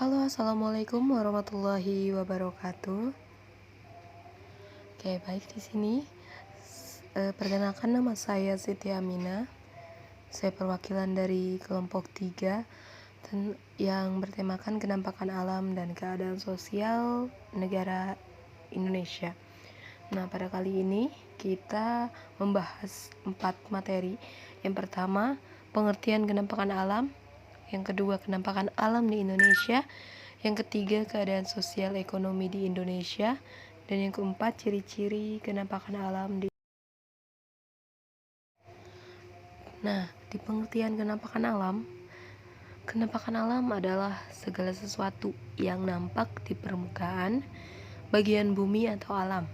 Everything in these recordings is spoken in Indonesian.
Halo, assalamualaikum warahmatullahi wabarakatuh. Oke, baik di sini. Perkenalkan nama saya Siti Amina. Saya perwakilan dari kelompok 3 yang bertemakan kenampakan alam dan keadaan sosial negara Indonesia. Nah, pada kali ini kita membahas 4 materi. Yang pertama, pengertian kenampakan alam. Yang kedua, kenampakan alam di Indonesia. Yang ketiga, keadaan sosial ekonomi di Indonesia. Dan yang keempat, ciri-ciri kenampakan alam di. Nah, di pengertian kenampakan alam adalah segala sesuatu yang nampak di permukaan bagian bumi atau alam.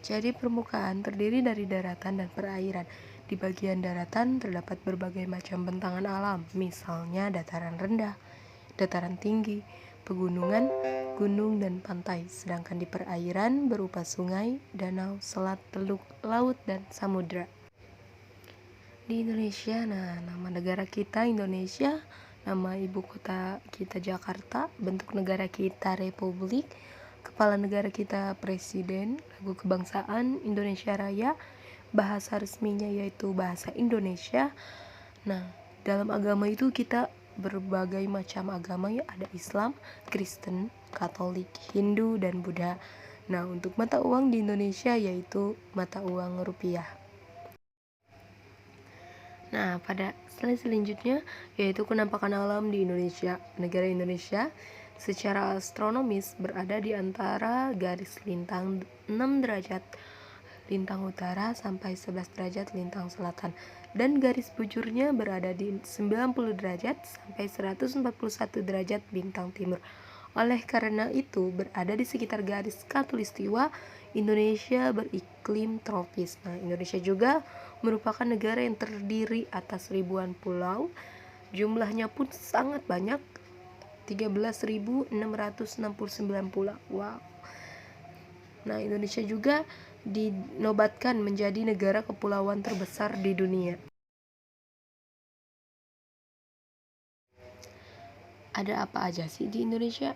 Jadi permukaan terdiri dari daratan dan perairan. Di bagian daratan terdapat berbagai macam bentangan alam, misalnya dataran rendah, dataran tinggi, pegunungan, gunung, dan pantai. Sedangkan di perairan berupa sungai, danau, selat, teluk, laut, dan samudra. Di Indonesia, nama negara kita Indonesia, nama ibu kota kita Jakarta, bentuk negara kita Republik, kepala negara kita Presiden, lagu kebangsaan Indonesia Raya, bahasa resminya yaitu bahasa Indonesia. Nah, dalam agama itu kita berbagai macam agama, ya ada Islam, Kristen, Katolik, Hindu, dan Buddha. Nah, untuk mata uang di Indonesia yaitu mata uang rupiah. Nah, pada slide selanjutnya yaitu kenampakan alam di Indonesia. Negara Indonesia secara astronomis berada di antara garis lintang 6 derajat lintang utara sampai 11 derajat lintang selatan, dan garis bujurnya berada di 90 derajat sampai 141 derajat bintang timur. Oleh karena itu, berada di sekitar garis khatulistiwa, Indonesia beriklim tropis. Nah, Indonesia juga merupakan negara yang terdiri atas ribuan pulau. Jumlahnya pun sangat banyak, 13.669 pulau. Wow. Nah, Indonesia juga dinobatkan menjadi negara kepulauan terbesar di dunia. Ada apa aja sih di Indonesia?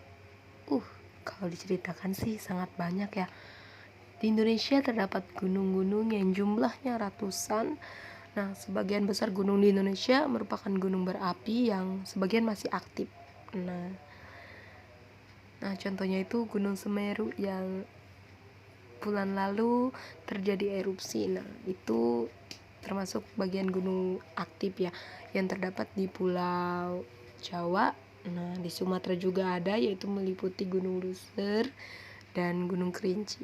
Kalau diceritakan sih sangat banyak ya. Di Indonesia terdapat gunung-gunung yang jumlahnya ratusan. Nah, sebagian besar gunung di Indonesia merupakan gunung berapi yang sebagian masih aktif. Nah, contohnya itu Gunung Semeru yang bulan lalu terjadi erupsi. Nah, itu termasuk bagian gunung aktif ya, yang terdapat di Pulau Jawa. Nah, di Sumatera juga ada, yaitu meliputi Gunung Luser dan Gunung Kerinci.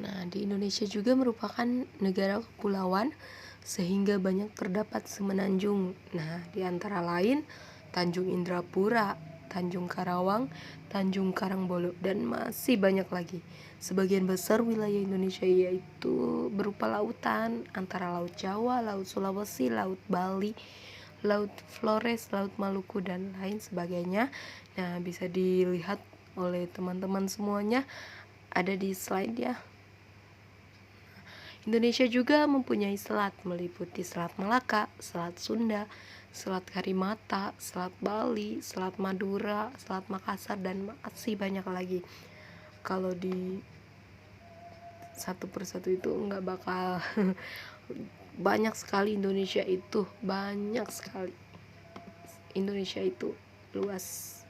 Nah, di Indonesia juga merupakan negara kepulauan sehingga banyak terdapat semenanjung. Nah, di antara lain Tanjung Indrapura, Tanjung Karawang, Tanjung Karangbolo, dan masih banyak lagi. Sebagian besar wilayah Indonesia yaitu berupa lautan, antara Laut Jawa, Laut Sulawesi, Laut Bali, Laut Flores, Laut Maluku, dan lain sebagainya. Nah, bisa dilihat oleh teman-teman semuanya ada di slide ya. Indonesia juga mempunyai selat, meliputi Selat Malaka, Selat Sunda, Selat Karimata, Selat Bali, Selat Madura, Selat Makassar, dan masih banyak lagi. Kalau di satu persatu itu nggak bakal banyak sekali. Indonesia itu banyak sekali. Indonesia itu luas.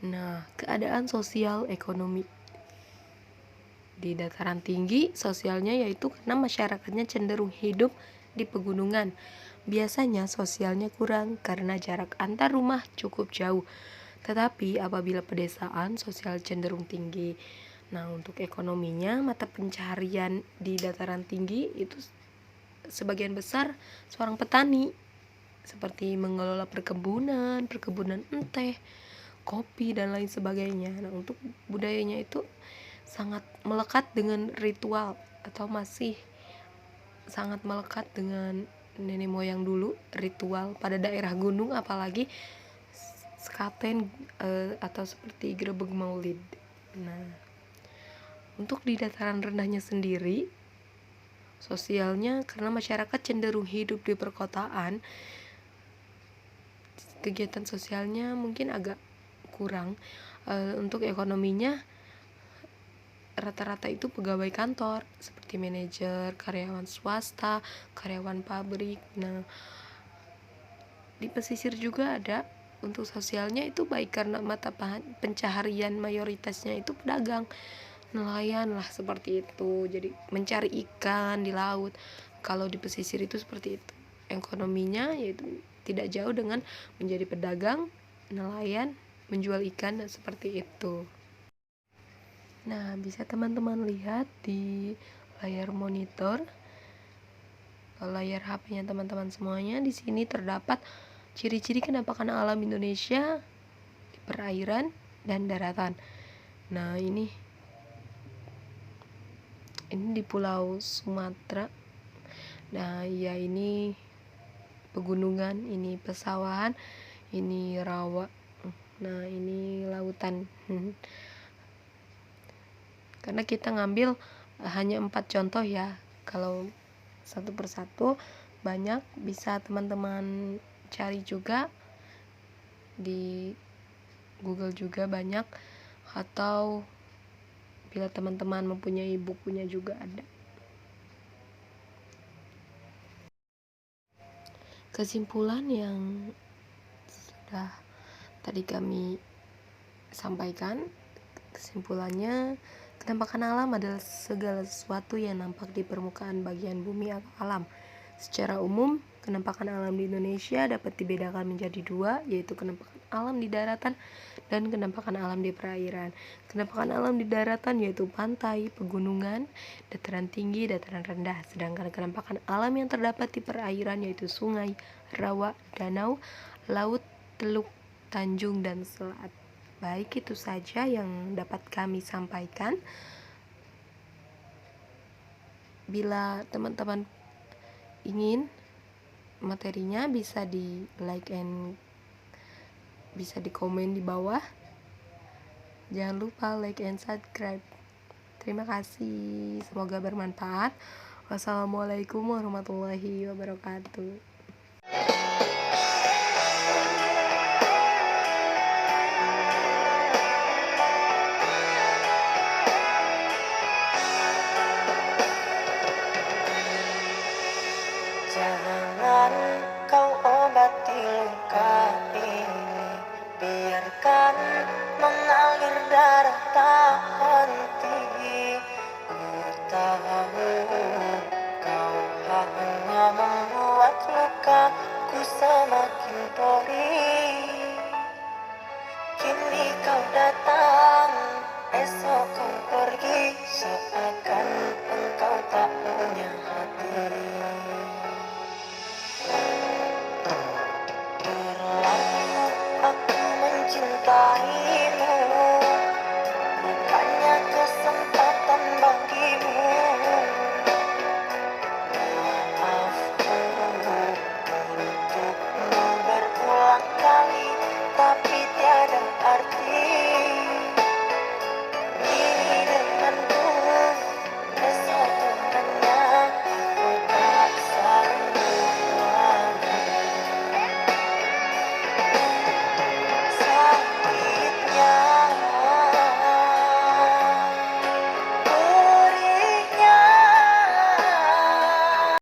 Nah, keadaan sosial ekonomi di dataran tinggi sosialnya yaitu karena masyarakatnya cenderung hidup di pegunungan. Biasanya sosialnya kurang karena jarak antar rumah cukup jauh. Tetapi apabila pedesaan, sosial cenderung tinggi. Nah, untuk ekonominya, mata pencarian di dataran tinggi itu sebagian besar seorang petani, seperti mengelola perkebunan teh, kopi, dan lain sebagainya. Nah, untuk budayanya itu sangat melekat dengan ritual atau masih sangat melekat dengan nenek moyang dulu, ritual pada daerah gunung, apalagi sekaten atau seperti grebeg maulid. Nah, untuk di dataran rendahnya sendiri sosialnya karena masyarakat cenderung hidup di perkotaan, kegiatan sosialnya mungkin agak kurang. Untuk ekonominya rata-rata itu pegawai kantor seperti manajer, karyawan swasta, karyawan pabrik. Nah, di pesisir juga ada untuk sosialnya itu baik karena mata pencaharian mayoritasnya itu pedagang, nelayan lah seperti itu. Jadi mencari ikan di laut. Kalau di pesisir itu seperti itu. Ekonominya yaitu tidak jauh dengan menjadi pedagang, nelayan, menjual ikan dan seperti itu. Nah, bisa teman-teman lihat di layar monitor, layar HP-nya teman-teman semuanya. Di sini terdapat ciri-ciri kenampakan alam Indonesia di perairan dan daratan. Nah, ini di Pulau Sumatera. Nah, ya ini pegunungan, ini pesawahan, ini rawa. Nah, ini lautan. Karena kita ngambil hanya 4 contoh ya. Kalau satu persatu banyak, bisa teman-teman cari juga di Google juga banyak, atau bila teman-teman mempunyai bukunya juga ada. Kesimpulan yang sudah tadi kami sampaikan, kesimpulannya kenampakan alam adalah segala sesuatu yang nampak di permukaan bagian bumi atau alam. Secara umum, kenampakan alam di Indonesia dapat dibedakan menjadi dua, yaitu kenampakan alam di daratan dan kenampakan alam di perairan. Kenampakan alam di daratan yaitu pantai, pegunungan, dataran tinggi, dataran rendah. Sedangkan kenampakan alam yang terdapat di perairan yaitu sungai, rawa, danau, laut, teluk, tanjung, dan selat. Baik, itu saja yang dapat kami sampaikan. Bila teman-teman ingin materinya, bisa di like and bisa di komen di bawah. Jangan lupa like and subscribe. Terima kasih, semoga bermanfaat. Wassalamualaikum warahmatullahi wabarakatuh. Jangan kau obati luka ini, biarkan mengalir darah tak henti.